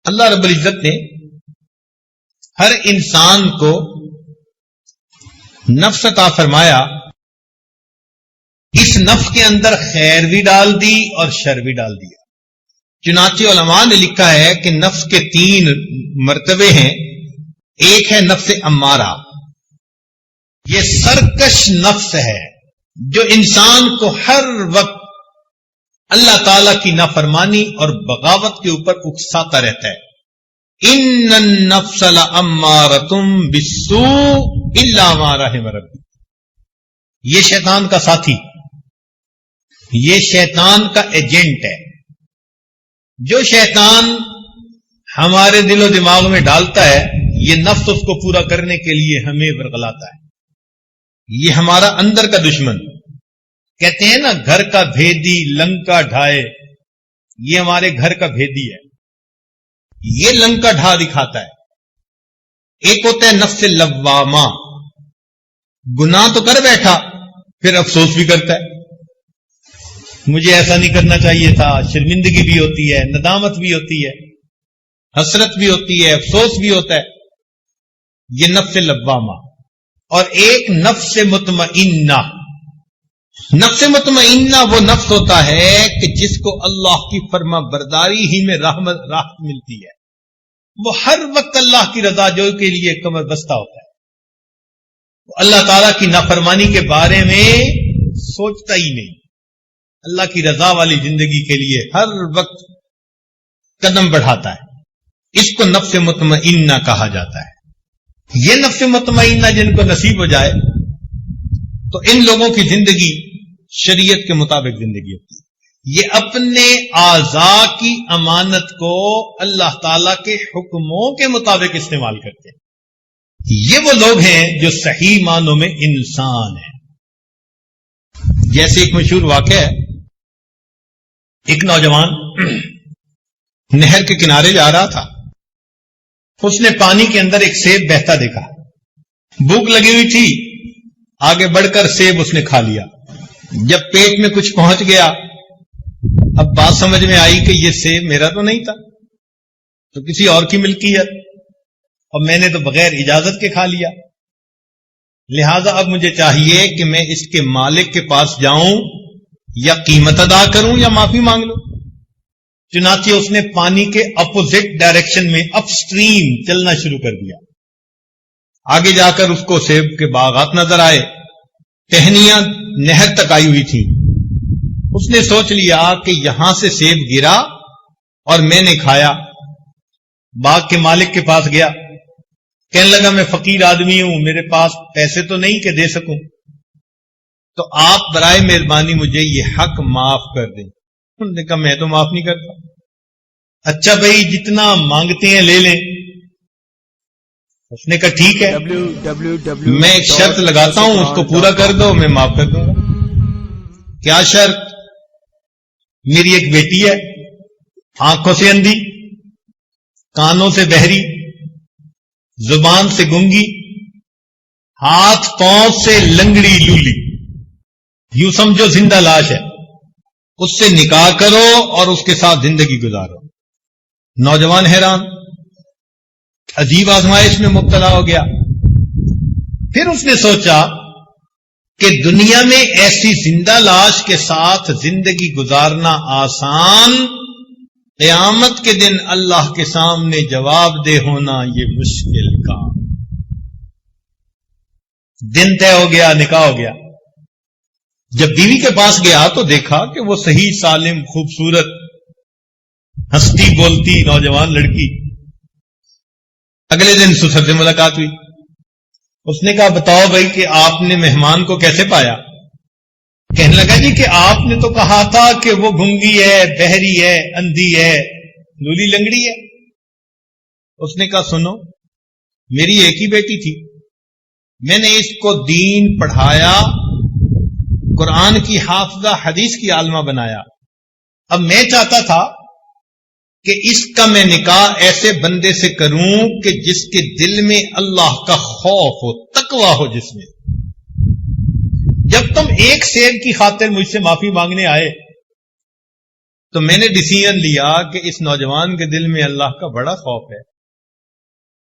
اللہ رب العزت نے ہر انسان کو نفس عطا فرمایا، اس نفس کے اندر خیر بھی ڈال دی اور شر بھی ڈال دیا۔ چنانچہ علماء نے لکھا ہے کہ نفس کے 3 مرتبے ہیں۔ ایک ہے نفس امارہ، یہ سرکش نفس ہے جو انسان کو ہر وقت اللہ تعالی کی نافرمانی اور بغاوت کے اوپر اکساتا رہتا ہے۔ ان النفس لامارۃ بالسوء الا ما رحم ربی، یہ شیطان کا ساتھی، یہ شیطان کا ایجنٹ ہے۔ جو شیطان ہمارے دل و دماغ میں ڈالتا ہے، یہ نفس اس کو پورا کرنے کے لیے ہمیں ورغلاتا ہے۔ یہ ہمارا اندر کا دشمن، کہتے ہیں نا گھر کا بھیدی لنکا ڈھائے، یہ ہمارے گھر کا بھیدی ہے، یہ لنکا ڈھا دکھاتا ہے۔ ایک ہوتا ہے نفس لوامہ، گناہ تو کر بیٹھا پھر افسوس بھی کرتا ہے، مجھے ایسا نہیں کرنا چاہیے تھا، شرمندگی بھی ہوتی ہے، ندامت بھی ہوتی ہے، حسرت بھی ہوتی ہے، افسوس بھی ہوتا ہے، یہ نفس لوامہ۔ اور ایک نفس مطمئنہ، نفس مطمئنہ وہ نفس ہوتا ہے کہ جس کو اللہ کی فرما برداری ہی میں راحت ملتی ہے، وہ ہر وقت اللہ کی رضا جوئی کے لیے کمر بستہ ہوتا ہے، وہ اللہ تعالیٰ کی نافرمانی کے بارے میں سوچتا ہی نہیں، اللہ کی رضا والی زندگی کے لیے ہر وقت قدم بڑھاتا ہے۔ اس کو نفس مطمئنہ کہا جاتا ہے۔ یہ نفس مطمئنہ جن کو نصیب ہو جائے تو ان لوگوں کی زندگی شریعت کے مطابق زندگی ہوتی ہے۔ یہ اپنے اعضاء کی امانت کو اللہ تعالی کے حکموں کے مطابق استعمال کرتے ہیں۔ یہ وہ لوگ ہیں جو صحیح معنوں میں انسان ہیں۔ جیسے ایک مشہور واقعہ ہے، ایک نوجوان نہر کے کنارے جا رہا تھا، اس نے پانی کے اندر ایک سیب بہتا دیکھا، بھوک لگی ہوئی تھی، آگے بڑھ کر سیب اس نے کھا لیا۔ جب پیٹ میں کچھ پہنچ گیا، اب بات سمجھ میں آئی کہ یہ سیب میرا تو نہیں تھا، تو کسی اور کی ملکیت، اور میں نے تو بغیر اجازت کے کھا لیا، لہذا اب مجھے چاہیے کہ میں اس کے مالک کے پاس جاؤں، یا قیمت ادا کروں یا معافی مانگ لوں۔ چنانچہ اس نے پانی کے اپوزٹ ڈائریکشن میں اپ سٹریم چلنا شروع کر دیا۔ آگے جا کر اس کو سیب کے باغات نظر آئے، ٹہنیاں نہر تک آئی ہوئی تھی۔ اس نے سوچ لیا کہ یہاں سے سیب گرا اور میں نے کھایا۔ باغ کے مالک کے پاس گیا، کہنے لگا میں فقیر آدمی ہوں، میرے پاس پیسے تو نہیں کہ دے سکوں، تو آپ برائے مہربانی مجھے یہ حق معاف کر دیں۔ انہوں نے کہا میں تو معاف نہیں کرتا۔ اچھا بھائی جتنا مانگتے ہیں لے لیں۔ اس نے کہا ٹھیک ہے، میں ایک شرط لگاتا ہوں، اس کو پورا کر دو، میں معاف کر دوں گا۔ کیا شرط؟ میری ایک بیٹی ہے، آنکھوں سے اندھی، کانوں سے بہری، زبان سے گنگی، ہاتھ پاؤں سے لنگڑی لولی، یوں سمجھو زندہ لاش ہے، اس سے نکاح کرو اور اس کے ساتھ زندگی گزارو۔ نوجوان حیران، عجیب آزمائش میں مبتلا ہو گیا۔ پھر اس نے سوچا کہ دنیا میں ایسی زندہ لاش کے ساتھ زندگی گزارنا آسان، قیامت کے دن اللہ کے سامنے جواب دہ ہونا یہ مشکل کام۔ دن طے ہو گیا، نکاح ہو گیا۔ جب بیوی کے پاس گیا تو دیکھا کہ وہ صحیح سالم خوبصورت ہنستی بولتی نوجوان لڑکی۔ اگلے دن سسر سے ملاقات ہوئی۔ اس نے کہا بتاؤ بھائی کہ آپ نے مہمان کو کیسے پایا؟ کہنے لگا جی کہ آپ نے تو کہا تھا کہ وہ گنگی ہے، بہری ہے، اندھی ہے، لولی لنگڑی ہے۔ اس نے کہا سنو، میری ایک ہی بیٹی تھی، میں نے اس کو دین پڑھایا، قرآن کی حافظہ، حدیث کی عالمہ بنایا۔ اب میں چاہتا تھا کہ اس کا میں نکاح ایسے بندے سے کروں کہ جس کے دل میں اللہ کا خوف ہو، تقویٰ ہو جس میں۔ جب تم ایک سیب کی خاطر مجھ سے معافی مانگنے آئے تو میں نے ڈیسیژن لیا کہ اس نوجوان کے دل میں اللہ کا بڑا خوف ہے،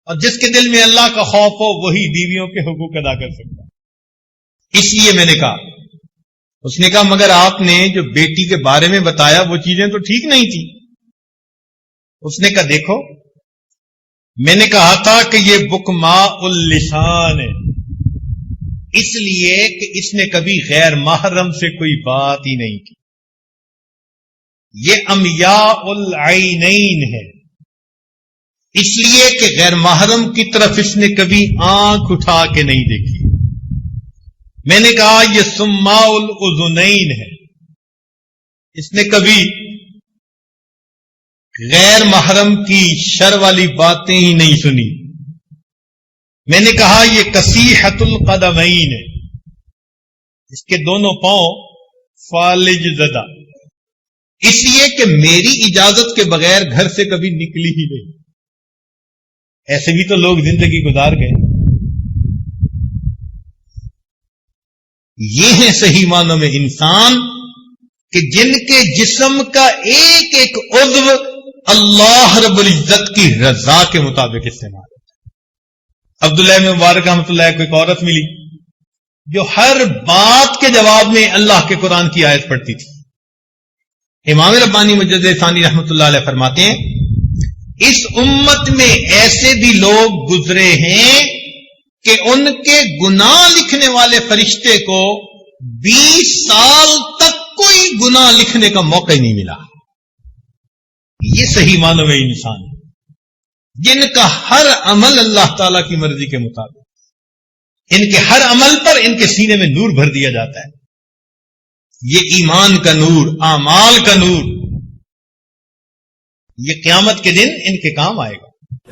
اور جس کے دل میں اللہ کا خوف ہو وہی بیویوں کے حقوق ادا کر سکتا ہے۔ اس لیے میں نے کہا، اس نے کہا مگر آپ نے جو بیٹی کے بارے میں بتایا وہ چیزیں تو ٹھیک نہیں تھی۔ اس نے کہا دیکھو، میں نے کہا تھا کہ یہ بکماء اللسان ہے، اس لیے کہ اس نے کبھی غیر محرم سے کوئی بات ہی نہیں کی۔ یہ امیاء العینین ہے، اس لیے کہ غیر محرم کی طرف اس نے کبھی آنکھ اٹھا کے نہیں دیکھی۔ میں نے کہا یہ سماء الاذنین ہے، اس نے کبھی غیر محرم کی شر والی باتیں ہی نہیں سنی۔ میں نے کہا یہ کسیحۃ القدمین ہے، اس کے دونوں پاؤں فالج زدہ، اس لیے کہ میری اجازت کے بغیر گھر سے کبھی نکلی ہی نہیں۔ ایسے بھی تو لوگ زندگی گزار گئے۔ یہ ہیں صحیح معنوں میں انسان کہ جن کے جسم کا ایک ایک عضو اللہ رب العزت کی رضا کے مطابق استعمال ہوتا ہے۔ عبداللہ بن مبارک رحمۃ اللہ کو ایک عورت ملی جو ہر بات کے جواب میں اللہ کے قرآن کی آیت پڑھتی تھی۔ امام ربانی مجدد ثانی رحمۃ اللہ علیہ فرماتے ہیں اس امت میں ایسے بھی لوگ گزرے ہیں کہ ان کے گناہ لکھنے والے فرشتے کو 20 سال تک کوئی گناہ لکھنے کا موقع ہی نہیں ملا۔ یہ صحیح معنوں میں انسان ہے جن کا ہر عمل اللہ تعالی کی مرضی کے مطابق، ان کے ہر عمل پر ان کے سینے میں نور بھر دیا جاتا ہے۔ یہ ایمان کا نور، اعمال کا نور، یہ قیامت کے دن ان کے کام آئے گا۔